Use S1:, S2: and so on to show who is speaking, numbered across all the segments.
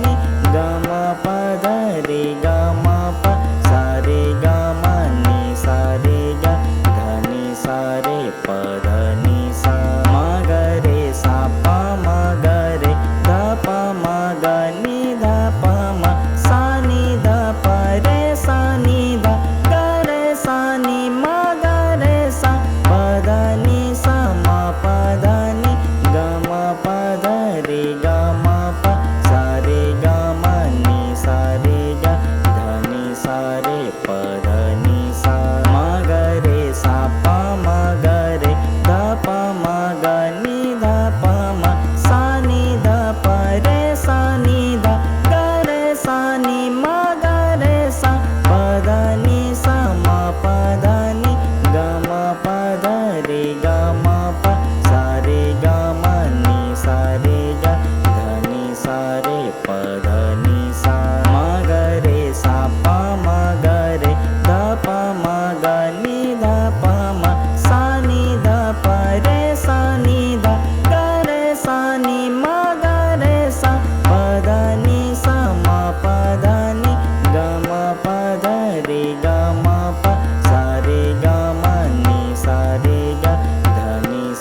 S1: नि ग म प ध रे ग म प सा रे ग म नि सा रे ग ध नि सा रे प ध नि सा म ग रे सा प म ग रे ध प म ग नि ध प म सा नि ध प रे सा नि ध ग रे सा नि म ग रे सा प ध नि सा म प ध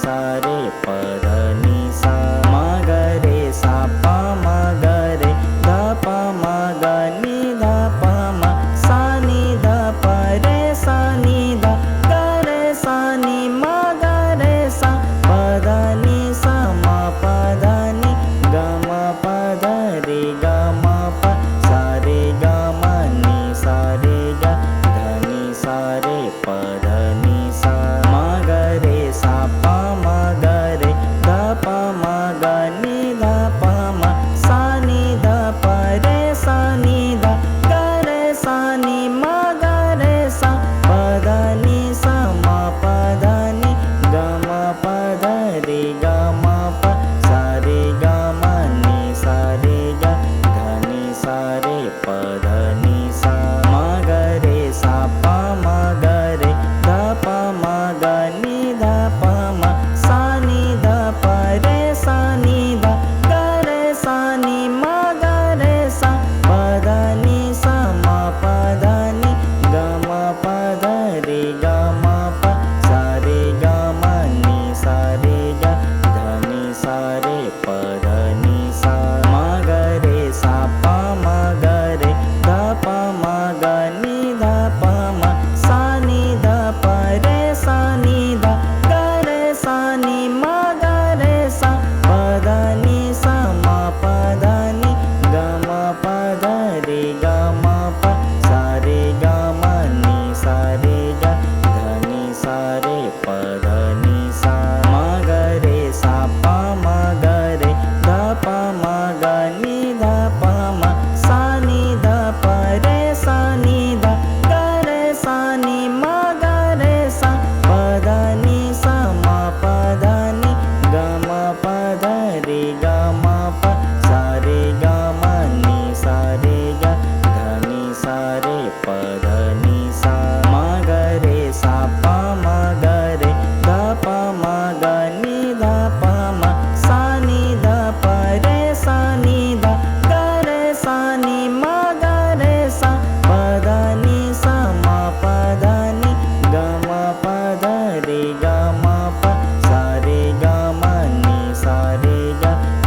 S1: सा रे प ध नि सा म ग रे सा प म ग रे ध प म ग नि ध प म सा नि ध प रे सा नि ध ग रे सा नि म ग रे सा प ध नि सा म प ध नि ग म प ध रे ग म प सा रे ग म नि सा रे ग ध नि सा रे प ध नि सा म ग रे सा प म ग रे ध प म ग नि ध प म सा नि ध प रे सा नि ध ग रे सा नि म ग रे सा प ध नि सा म प ध नि ग म प ध रे ग म प सा रे ग म नि सा रे ग ध नि सा रे प ध नि सा म ग रे सा प म ग रे ध प म ग नि ध प म सा नि ध प रे सा नि ध ग रे सा नि म ग रे सा प ध नि सा म प ध नि ग म प ध रे ग म प सा रे ग म नि सा रे ग ध नि सा रे प ध नि सा म ग रे सा प म ग रे ध प म ग नि ध प म सा नि ध प रे सा नि ध ग रे सा नि म ग रे सा प ध नि सा म प ध नि ग म प ध रे ग म प सा रे ग म नि सा रे ग ध नि सा रे प ध नि सा म ग रे सा प म ग रे ध प म ग नि ध प म सा नि ध प रे सा नि ध ग रे सा नि म ग रे सा प ध नि सा म प ध नि ग म प ध रे ग म प सा रे ग म नि सा रे ग ध नि सा रे प ध नि सा म ग रे सा प म ग रे ध प म ग नि ध प म सा नि ध प रे सा नि ध ग रे सा नि म ग रे सा प ध नि सा म प ध नि ग म प ध रे ग म प सा रे ग म नि सा रे ग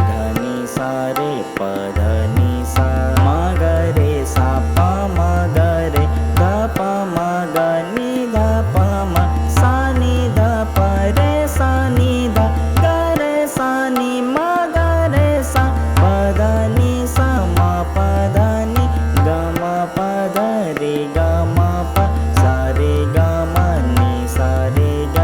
S1: ध नि सा रे प ध नि सा म ग रे सा प म ग रे ध प म ग नि ध प म सा नि ध प रे सा नि ध ग रे सा नि म ग रे सा प ध नि सा म प ध नि ग म प ध रे ग म प सा रे ग म नि सा रे ग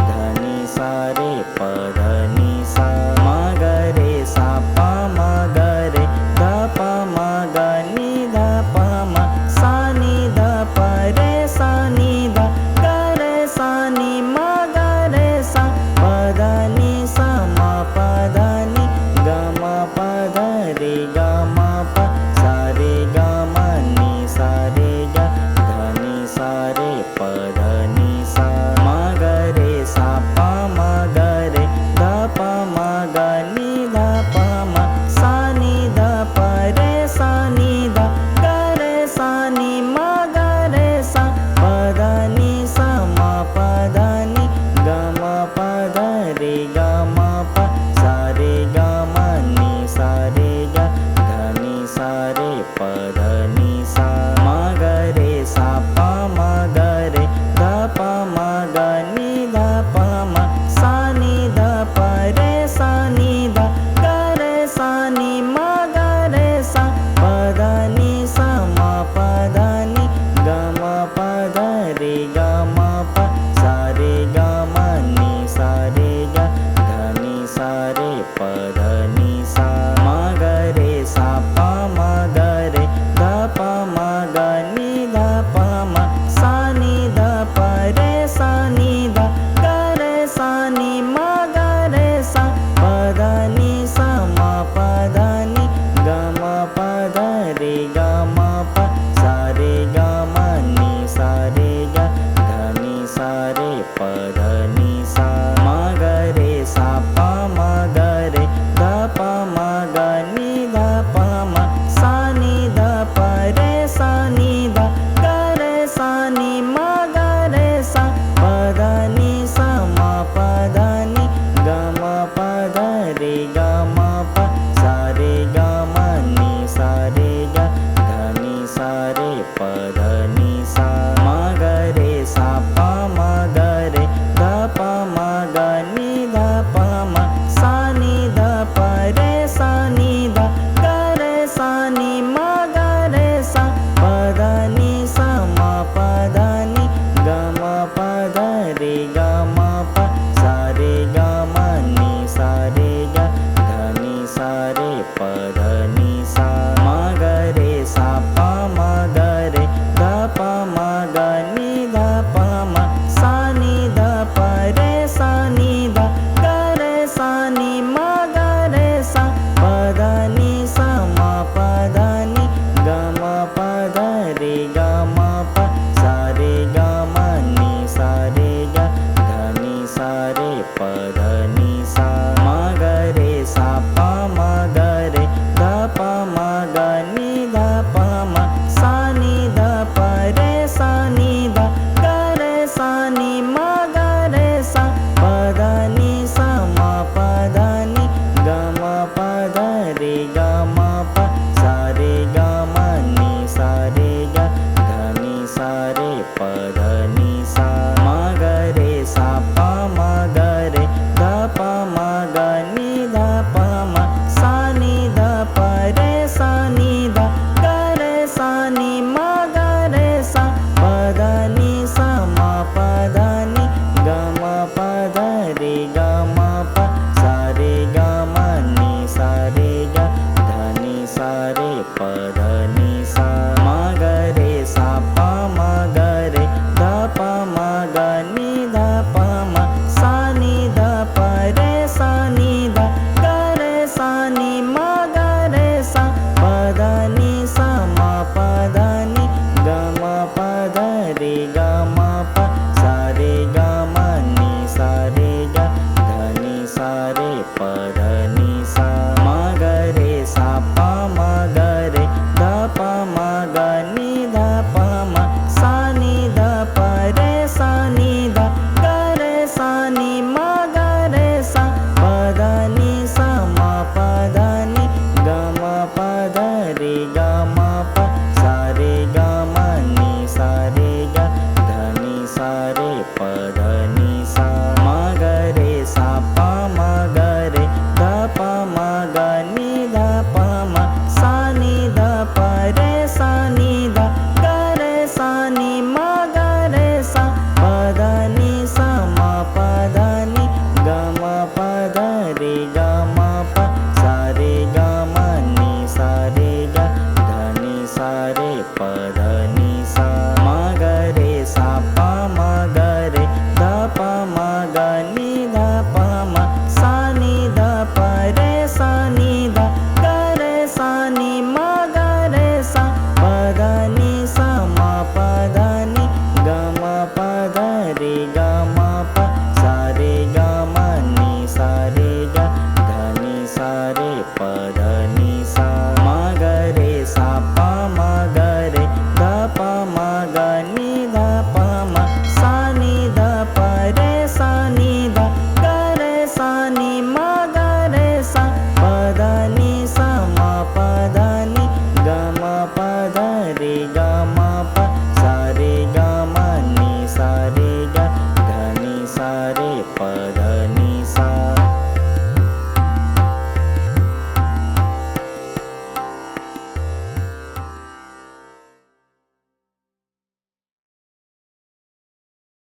S1: ध नि सा रे प ध नि सा म ग रे सा प म ग रे ध प म ग नि ध प म सा नि ध प रे सा नि ध ग रे सा नि म ग रे सा प ध नि सा म प ध नि ग म प ध रे ग म प सा रे ग म नि सा रे ग ध नि सा रे प ध नि सा म ग रे सा प म ग रे ध प म ग नि ध प म सा नि ध प रे सा नि ध ग रे सा नि म ग रे सा प ध नि सा म प ध नि ग म प ध रे ग म प सा रे ग म नि सा रे ग ध नि सा रे प ध नि सा म ग रे सा प म ग रे ध प म ग नि ध प म सा नि ध प रे सा नि ध ग रे सा नि म ग रे सा प ध नि सा म प ध नि ग म प ध रे ग म प सा रे ग म नि सा रे ग ध सा रे पध नि सा म ग रे सा प म ग रे ध प म ग नि ध प म सा नि ध प रे सा नि ध ग रे सा नि म ग रे सा पध नि सा म पध नि ग म पध रे ग म प सा रे ग म नि सा रे ग ध नि सा रे पध नि सा म ग रे सा प म ग रे ध प म ग नि ध प म सा नि ध प रे सा नि ध ग रे सा नि म ग रे सा पध नि सा म पध नि ग म पध रे ग